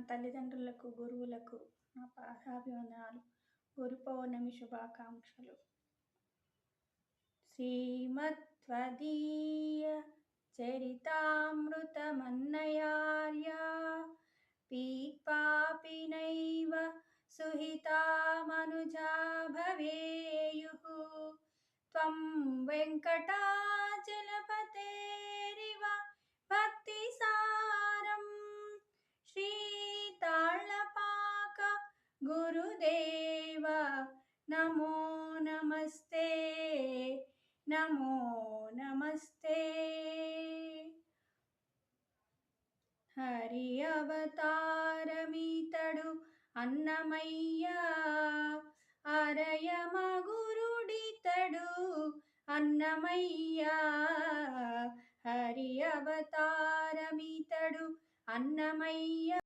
తల్లిదండ్రులకు, గురువులకు నా పాదాభివందనాలు. గురు పౌర్ణమి శుభాకాంక్షలు. శ్రీమత్వదీయ చరితామృతమన్నయార్య పీత్వాపి నైవ సుహితా మనుజా భవేయుః. త్వం వెంకటాచలపతేరివ భక్తిసారం శ్రీతాళ్లపాక గురుదేవ నమో నమస్తే, నమో నమస్తే. హరి అవతారమితడు అన్నమయ్య, అరయమ గురుడితడు అన్నమయ్య. హరి అవతారమితడు అన్నమయ్య.